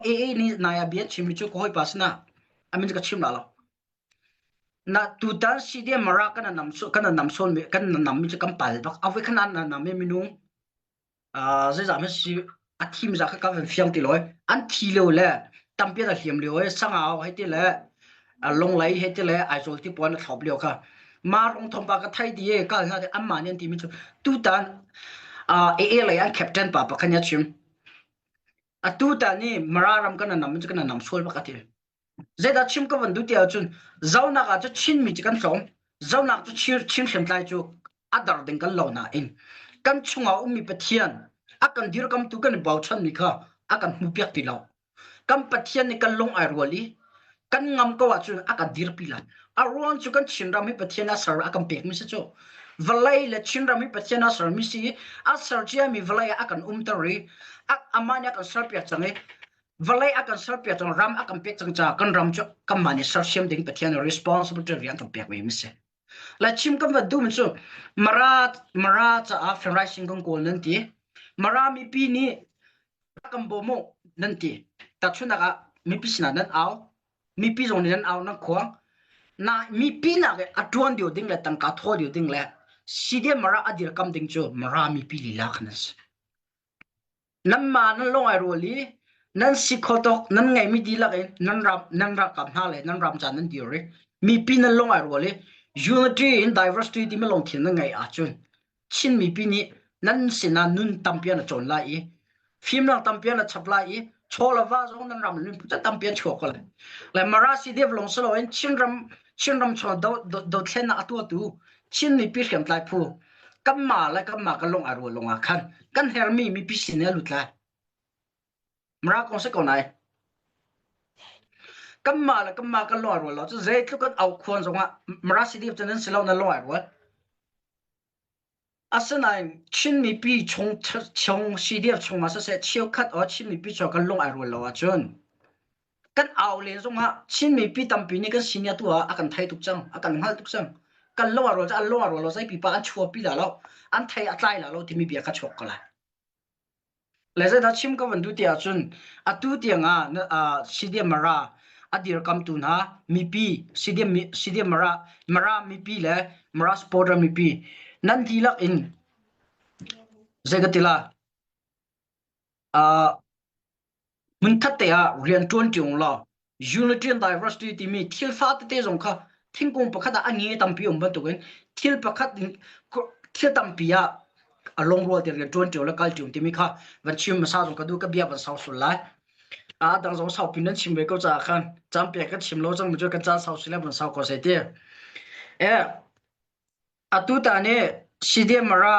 ni naya bian chim chu ko hoi pasna amin ka chim la lo na tu dan si dia mara kana nam so me kan nam mi kam pal bak awe khana na nam me minung a zai za me si a thim za ka ven fiang ti loi an thi lo le tam pia da hiam le oi sanga hai ti le a long lai he ti le ai zol ti pon thop le kha ma rong thom pa ka thai di e ka na de amma nen ti mi chu tu dan a le an captain pa pa khanya chim a tu ta ni mara ram kana nam sol ba ka ti zai da chim ka van du tia chun zau na ga chu chin mi chi kan som zau na chu chim shem lai chu adar ding kan lo na in kan chunga umi pathian akan dir kam tu kan bau chan ni kha akan hu piak ti lo kam pathian ni kan long ai roli kan ngam ko wa chu akan dir pila aron chu kan chin ram hi pathian a sar akan pek mi se chu valai le chin ram hi pathian a sar mi si a sar chia mi valai akan tari ak amanya kan sar piak change valai akan sar piak chang ram akan pek chang cha kan ram chu kam mani sar shem ding pathian responsible to rian kan pek mi se la chim kam va dum chu mara cha after rising kong kol nan ti mara mi pi ni kam bomo nan ti ta chuna ga mi pi sina nan aw mi pi zong nan aw nan khwang na mi pi na ge atron dio ding la tang ka tho dio ding la sidie mara adir kam ding chu mara mi pi li la khnas nan ma nan long ai ro li nan si khotok nan ngai mi di la ge nan ra kam ha le nan ram chan nan di re mi pi nan long ai ro li unity in diversity di melong thin na ngai a chun chin mi pi ni nan sina nun tampia na chon la i phim na tampia na chapla i chola va zong nan ram lin puta tampia chok la la marasi dev long solo en chinram chon do thlen na atu tu chin mi pi khem tlai phu kam ma ka long aro long a khan kan her mi pi sin ya lutla mara kong se ko nai kam ma ka lo aro lo chu zai thu kan au khon zonga marasi dev chen silo na lo aro asanai chin mi pi chong si dev chong ma se chiu khat o chin mi pi cho kan long aro lo a chun kan aw le zonga chin mi pi tam pi ni kan sinia tu a akan thai tuk chang akan hal tuk chang kan lo aro lo sai pi pa an chua pi la lo an thai atlai la lo ti mi bia ka chok kala le za da chim ka van du tia chun a tu tia nga sidia mara adir kam tu na mi pi sidia mara mi pi le mara sporter mi pi nan thi lak in zegatila mun that te a rian ton tiong la unity and diversity ti mi thil fa te jong kha thingkung pakhat a ani tam pi om ba tu gen thil pakhat thil tam pi a along ro te rian ton tiong la kal tiong ti mi kha van chim ma sa jong ka du ka bia ban sau sul lai a dang jong sau pin nan chim be ko cha khan cham pe ka chim lo jong mu jo ka cha sau sila ban sau ko se te e atu ta ne sidie mara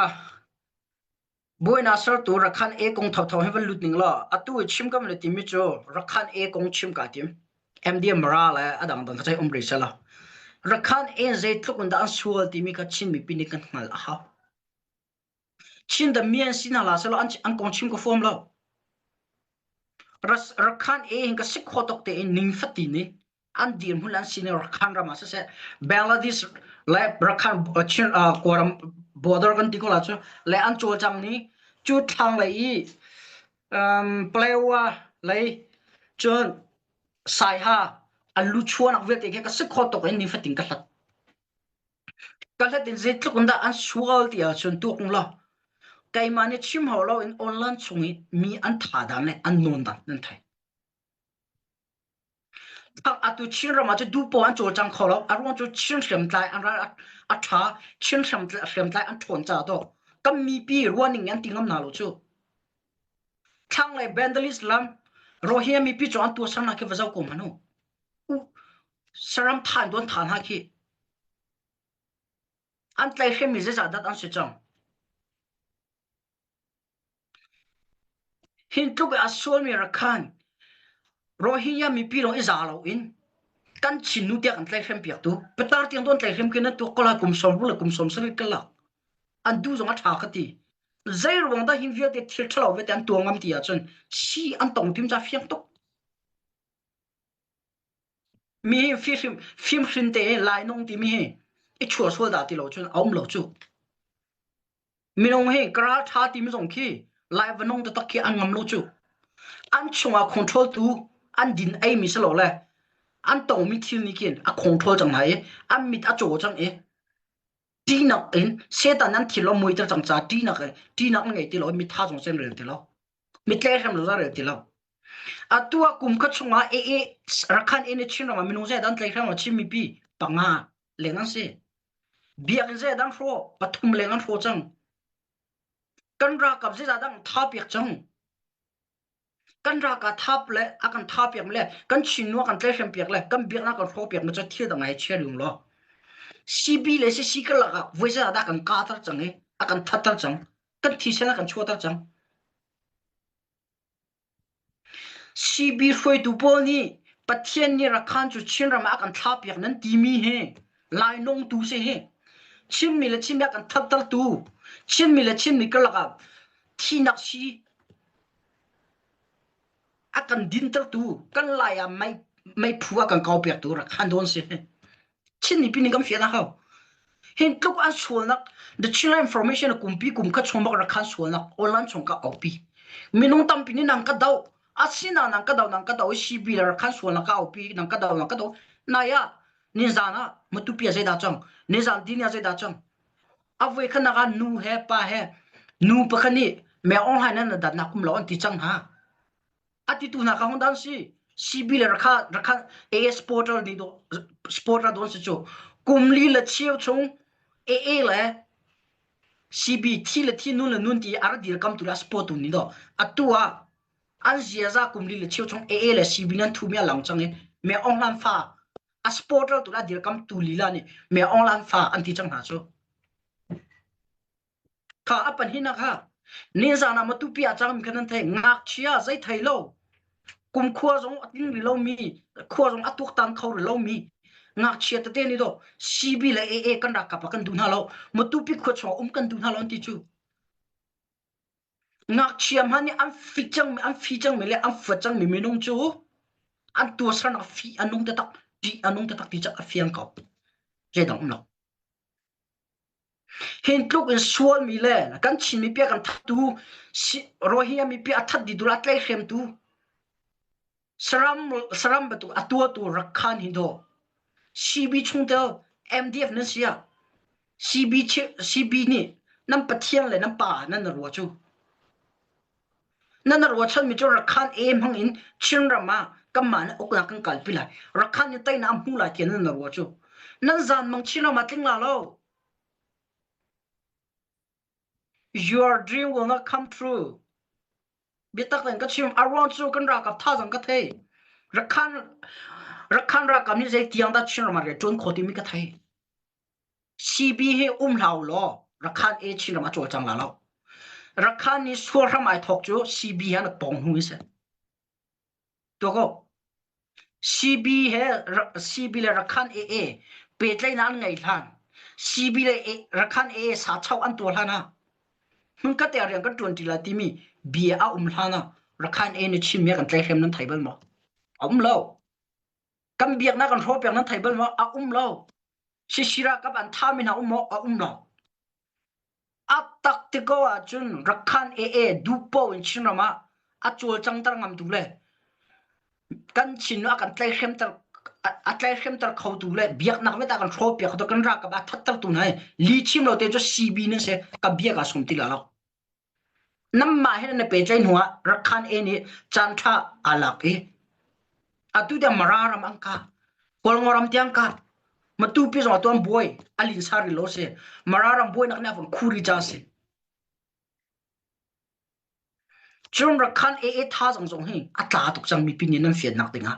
boy na sar tu rakhan e kong thau thau hevel lutning la atu chim kam le timi cho rakhan e kong chim ka tim md mara la adang dang chai umri sala rakhan e zai thuk unda sual timi ka chin mi pini kan ngal ha chin da mien sina la sala an kong chim ko form la rakhan e hinga sik khotok te ning fati ni an dir mulan sine rakhan rama se bangladesh la rakhan chin koram border kan tikola cho le an chol chang ni chu thang lai plewa lai chon sai ha alu chuan ak vet ke ka se kho to ni fating ka hlat din zet tlukunda an sual tia chon tu kung la kai mane chim ho lo in online chungi mi an tha dam le an non dan nan thai tak atu chin ra ma chu du po an chol chang kho lo arong chu chin shem tlai an ra a tha chin shem tlai an thon cha do kam mi pi ruaning yan tingam na lo chu thang le vandalism lam rohia mi pi chu an tu sang na ke vazau ko manu saram than don than ha ki an tlai khem mi za dat an se chang hin tuk a sol mi rakhan rohia mi pi lo izalo in kan chinu te kan tlai khem piak tu petar tiang don tlai khem kena tu kola kum som bula kum som sari kala an du zonga tha khati zai rong da hin viet te thil thlo ve tan tuangam ti a chon si an tong tim cha fiang tok mi film hrin te lai nong ti mi he e chua so da ti lo chon aum lo chu mi nong he kra tha ti mi zong khi lai vanong ta takhi an ngam lo chu an chunga control tu an din ai mi salo le an tong mi thil ni kin a control chang hai an mit a cho chang e ti nak in setan an thilo moi tar chang cha ti nak ngai ti lo mi tha jong sen rel ti lo mi tle ham lo za rel ti lo atua kum kha chunga rakhan ene chin ma minung ze dan tlai kham chi mi pi panga lengan se biak ze dan fro pathum lengan fro chang kan ra kap ze dang tha piak chang kan ra ka thap le akan tha piak le kan chin no kan tlai kham piak le kan biak na kan fro piak na cha thil da ngai che lung lo cb le se sikal la ka voi za da kan ka tar chang e akan that tar chang kan thi se na kan chua tar chang cb khoi tu po ni pathian ni rakhan chu chin ram akan tha piak nan ti mi he lai nong tu se he chin mi le chin ya kan thap tar tu chin mi le chin mi ka la ka thi nak si akan din tar tu kan la ya mai phua kan kau piak tu rakhan don se chin ni pi ni kam fia na ha hin tluk an sual nak the china information kumpi kum ka chombak rakhan sual nak online chong ka opi minung tam pi ni nang ka dau asina nang ka dau cb la rakhan sual nak ka opi nang ka dau na ya ni zana matu pi zai da chang ni zan din ya zai da chang avoi khana ga nu he pa he nu pa khani me online na da na kum lo an ti chang ha ati tu na ka hon dan si cb la rakha as portal ni do sport ra don se cho kumli la chiao chung e le cb thi le thi nun la nun ti ar dir kam tu la sport tu ni do atua an zia za kumli le chiao chung e le cb nan thu mya lang chang e me online fa a sport tu la dir kam tu li la ni me online fa an ti chang ha cho kha apan hina kha ni za na ma tu pi a chang mi khanan thai ngak chia zai thai lo kum khua jong ating ri lo mi khua jong atuk tan khau ri lo mi ngak chia ta te ni do cb la e kan ra ka pa kan du na lo ma tu pi kho cho kan du na lo ti chu ngak chia man ni am fi chang me le am fa chang mi mi nong chu an tu sa na fi anong ta tak ti cha a fiang ka je dang lo hin tluk in sual mi le kan chin mi pe kan tu rohia mi pe athat di dulat le khem tu saram batu atua tu rakhan hindo cb chung de mdf na sia cb ni nam pathian le nam pa nan ro chu nan ro chan mi chu rakhan em hang in chin rama kaman okna kan kalpila rakhan ni tai na hu la ke nan ro chu nan zan mang chin ma tling la lo your dream will not come true bitak tan ka chim around chu kan ra ka tha jang ka thei rakhan ra kam ni je tiang da chin ma re ton khoti mi ka thai cb he lao lo rakhan e chin ma cho chang la lo rakhan ni sur ram ai thok chu cb han pong hu se to ko cb he cb le rakhan e pe tlai nan ngai than cb le rakhan e sa chau an to hlana hun ka te ariang ka 20 la ti mi bia a hlana rakhan e ni chim me kan tlai khem nan thaibal mo lo kam biak na kan hro pek nan thaibal mo a lo shishira ka ban tha mi na mo a lo atak te ko a chun rakhan e du po in chinama a chul chang tar ngam tu le kan chin a kan tlai khem tar a tlai khem tar khau tu le biak nak me ta kan hro pek to kan ra ka ba that tar tu nai li chim lo te jo cb ne se ka biak a sum ti la lo nam ma he na pe tlai nuwa rakhan e ni chan tha alak e atu da mararam angka kol ngoram tiang ka matu pi zo ton boy alin sari lo se mararam boy nak na fon khuri ja se chum rakhan e tha jong jong hi atla tuk chang mi pin nan fiat nak tinga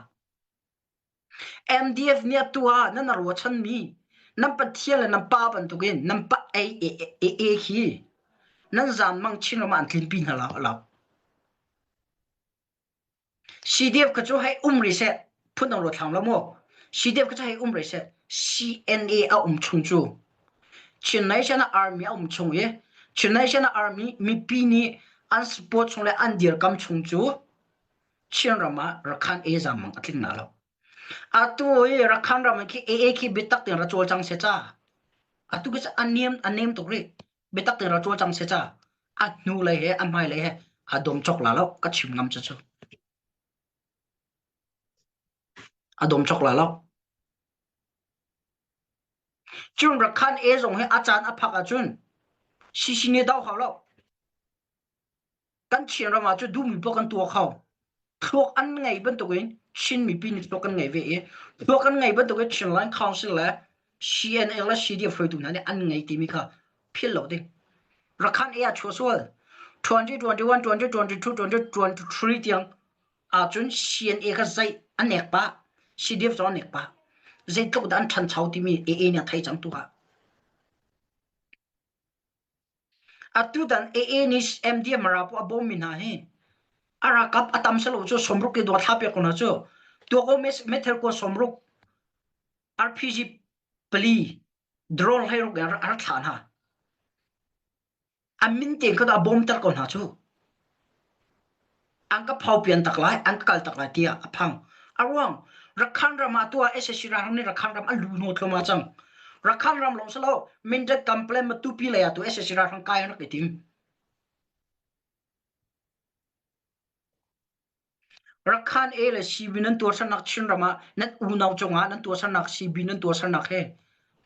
mdf nia tua nan ro chan mi nam pa thial nam pa ban tu gen nam pa e khi nan zan mang chin man thlin pin hala la cdf ka chu hai ri se phun ro thang la mo cdf ka chu hai ri se cna a chung chu chennai chana army a chung ye chennai chana army mi pi ni an support chung le an dir kam chung chu chen rama rakhan e jam mang atling na lo atu e rakhan rama ki e ki bitak tin ra chol chang se cha atu ke anem to re bitak tin ra chol chang se cha a nu le he a mai le he a dom chok la lo ka chim ngam cha chu adom chok la lo chun rakhan e zong he achan aphak a chun sisini dau khaw lo kan chien ra ma chu du mi po kan tu khaw thuốc ăn ngày bên tụi xin mi pin thuốc ăn ngày về thuốc ăn ngày bên tụi chuyện lại council là CNL là CDF phải tụi nó ăn ngày thì mi kha phiền lâu đi ra khăn e chua xua 2021 2022 2023 tiếng à chun CNA cái dây ăn nẹt ba CDF cho nẹt ba dây tụi đã ăn thằng cháu thì mi e nhà thấy chẳng tụi ha à tụi đàn e ni MD mà ra po bom mi na he ara kap atam selo cho somruk ke do thape ko na cho to ko meter ko somruk RPG pli drone hai ro gar ar than ha amin te ko da bom tar ko na cho ang ka phau pian tak lai ang kal tak lai tia aphang arwang rakhan rama tua SSC ra ni rakhan ram alu no thoma chang rakhan ram long selo min de complain ma tu pi le ya tu SSC ra thang kai na ke tim rakhan e le CB nan tur san nak chin rama nan u naw chonga nan tur san nak CB nan tur san nak he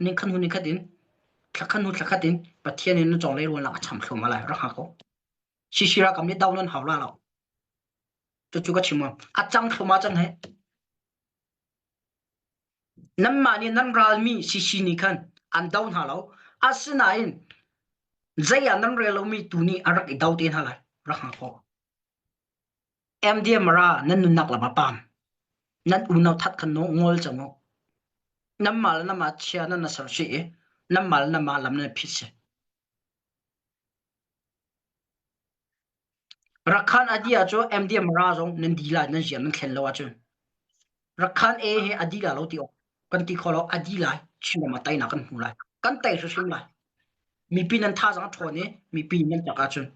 ni khan hu ni khadin thakhan hu thakhatin pathian in chong le ro la cham thloma la ra kha ko shishira kam ni daw nan hawla lo to chu ka chimam a chang thloma chang he nam ma ni nan ral mi shishi ni khan an down ha lo asna in zaya nan re lo mi tu ni arak i daw tin ha la ra kha ko MDM ra nan nu nak la ma pam nan u naw that khan no ngol chango nam mal na ma chia na na sar shi nam mal na ma lam na phit se rakhan adia cho MDM ra jong nan di la nan jiam nan thlen lo a chu rakhan e he adi la lo ti o kan ti kholo adi lai chin ma tai na kan hu lai kan tai su sim lai mi pin nan tha jang thone mi pin nan ta ka chun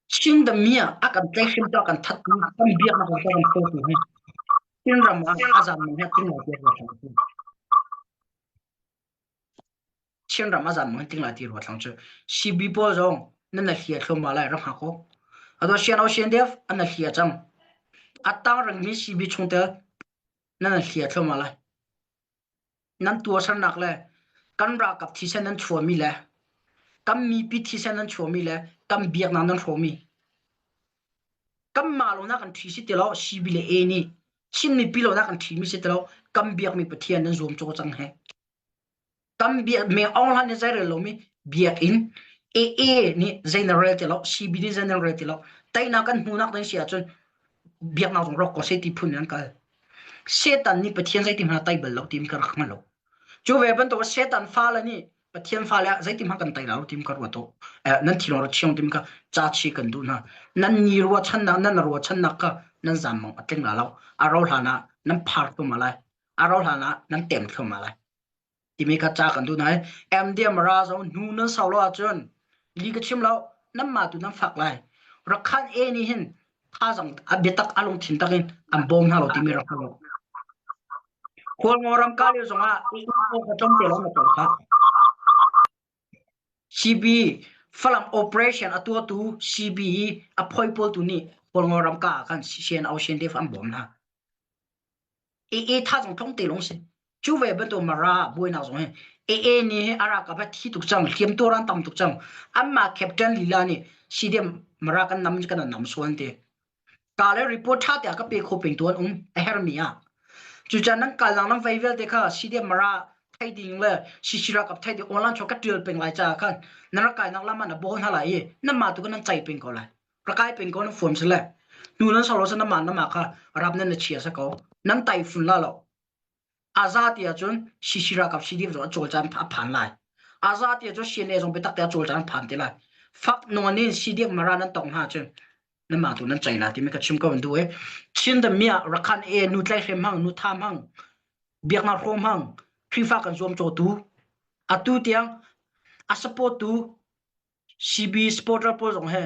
chin da mia akan tai sim ta kan that kan biak na kan kan so tu he tin ram ma azam ma he tin la ti ro thang chu chin ram azam ma tin la ti ro thang chu CB po jong nan na hia thlo ma lai ra ha ko ado sian au sian def an na hia chang atang rang mi CB chung te nan na hia thlo ma lai nan tua san nak le kan ra kap thi sen nan chua mi le kam mi pi thi sen nan chua mi le kam biak nan chua mi kam ma lo na kan thi si te lo si bi le e ni chin mi pi lo na kan thi mi si te lo kam biak mi pathian nan zoom cho chang he kam biak me ong han zai re lo mi biak in e ni general te lo si bi ni general te lo tai na kan hu nak den sia chun biak na jong rok ko se ti phun nan ka setan ni pathian zai tim na tai bel lo tim kar khma lo chu ve ban to setan fa la ni pathian fa la zai tim ha kan tai lo tim kar wa to nan thilo ro chiong tim ka cha chi kan du na nan ni ro chan na nan ro chan na ka nan zam mong ateng la lo a ro la na nan phar to ma lai a ro la na nan tem thlo ma lai ti me ka cha kan du na MDM ra zo nu na saw lo a chun li ka chim lo nan ma tu nan phak lai rakhan e ni hin tha jang a betak along thin takin am bom ha lo ti me ra kha lo khol ngoram ka le zonga ko ka chom te lo na ka CB falam operation atua tu CB aphoi pol tu ni khol ngoram ka kan sian au sian def am bom na e tha jong thong te long se chu ve ba to mara boi na zong e ni ara ka ba thi tu chang khiam to ran tam tu chang amma captain lila ni CDM mara kan nam kan nam suan te ka le report tha ta ka pe kho ping ton a hermia chu chan nang kal nang vai vel dekha CDM mara thai ding le shishira kap thai de online choka tul peng lai cha khan nara kai nang lama na bon hala ye na ma tu kan chai peng ko lai prakai peng ko na form se le nu nan solo sa na ma na ma kha rap na chia sa ko nan tai fun la lo azat ya chun shishira kap CDM zo chol chan pha phan lai azat ya jo shin e jong pe tak ta chol chan phan te lai fak no ni CDM mara nan tong ha chun na ma tu nan chai la ti me ka chim ko du e chin da mia rakhan e nu tlai hem hang nu tham hang biak na rom hang khifa kan zom cho tu atu tiang a support tu CB supporter po jong he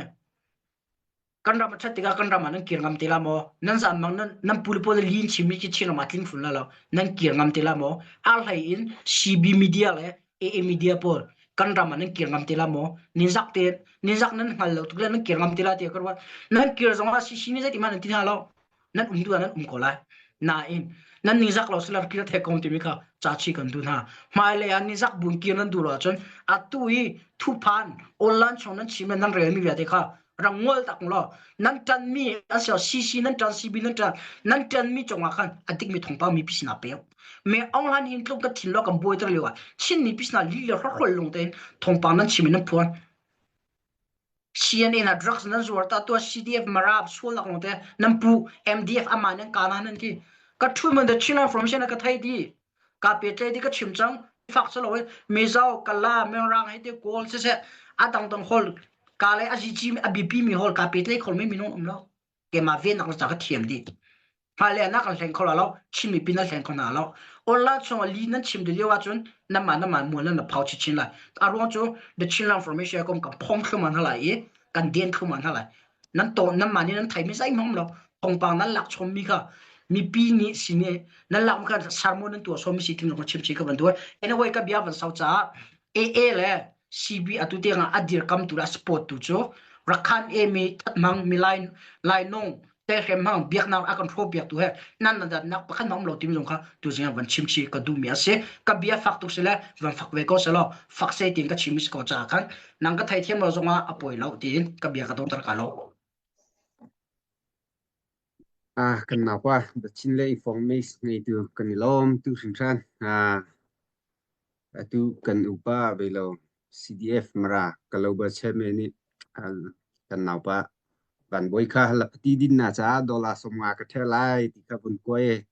kan ram chat tiga kan ram nan kirngam tela mo nan zam mang nan pul pol lin chimi ki chino matling fun la nan kirngam tela mo al hai in CB media le a media por kan ram nan kirngam tela mo ninjak nan hal lo tukle nan kirngam tela te karwa nan kir jong a si ni jati man tin ha lo นั่นตัวนั้นก็ไล่น่าอินนั่นนิจักเราสลับกินเทคอมติมิค่ะจ่าชีกันดูนะมาเลยอันนิจักบุญกินนั่นดูละจนอัตุยทุพันออนไลน์ช่องนั้นชิมนั่นเรียนมีเวทีค่ะรังงอลตักงล้อนั่นจันมีอาเซียซีนั่นจันซีบีนั่นจันมีจงอาคันอดีตมีทงป้ามีพิษนาเปียวเมื่อออนไลน์เห็นลูกก็ทิ้งล้อกันบวยตัวเลยวะชินนี่พิษนาลีเล่รักคนลงเต้นทงป้านั่นชิมนั่นพวน CNN na drugs nan zuar ta to CDF marab sul la ngte nan pu MDF ama nan kana nan ki ka thu man the china from shena ka thai di ka pe tle di ka chim chang fak chalo me zao kala me rang he de kol se atang tong hol ka le a ji a bp mi hol ka pe tle khol me mi no lo ke ma ve nak ta ka thiam di ha le na kan hleng khola lo chim mi pin na hleng khona lo ola chong li nan chim de lewa chun na ma mo na phau chi chin la arong chu the china information kom ka phong khum man hala eกันเดียนเข้ามาเท่าไหร่นั้นโตนั้นมานี่นั้นไทยไม่ใช่มั้งเราทงปางนั้นหลักชมมีค่ะมีปีนี้สิเนี่ยนั้นหลักมันก็สารมนั้นตัวชมมีสิทธิ์ลงมาชิมชิกับมันด้วยเอ็นเอาไว้กับยาวันเสาร์จ้าเอเลยซีบีอัตุเตียงอดีตคำตัวสปอร์ตตัวจ้รักขันมีตัดมังมีไลน์นงแต่เข็มมังเบียกน้ำอาการโฟเบียกตัวเฮนั่นนั่นนักประคันมังเราทีมลงค่ะตัวเสียวันชิมชิกับดูเมียเสกับเบียฟักตัวเสร็จวันฟักเวก็เสร็จแล้วฟักเสร็จก็ชิมชิก็จ้ากันนังก็ไทยเทียมเราจงมาอป่วยเราทีนกับเบียก็ต้องตระการเราkenapa bercinta informasi itu kenilom tu simsan itu kan upah belo CDF merah kalau baca ini kenapa ban boy kah lepeti din na cha dola somga ka thelai ti ka bun koi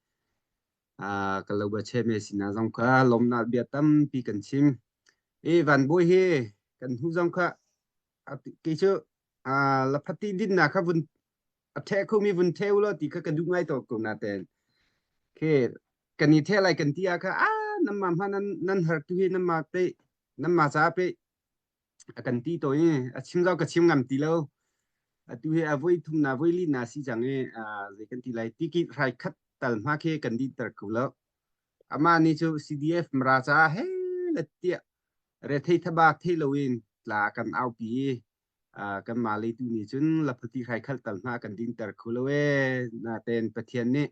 kalau baca mesin na jong ka lom na biatam pi kan chim van boy he kan hu jong ka ke chu lepeti din na ka bunแท้เขามีวันเทวแล้วที่เขากระดุงไงตัวกูน่าแต่เคกันนี่เทอะไรกันที่อาค่ะน้ำมันพันนั้นหักที่น้ำมาไปน้ำมาซาไปกันที่ตัวนี้ชิมเราก็ชิมงามตีแล้วตัวนี้วิ่งทุ่มนาวิ่งลีนาสิจังเลยกันที่ไรที่กิไรคัดตัลมาเคกันที่ตะกูแล้วอามานี่ชู CDF มราซาเฮ้ละเตี้ยเรททบาทเลวินลากันเอาปีกันมาเลยตัวนี้จนลับที่ใครขัดตัลมากันดินตะคุลเวน่าเต้นประเทศนี้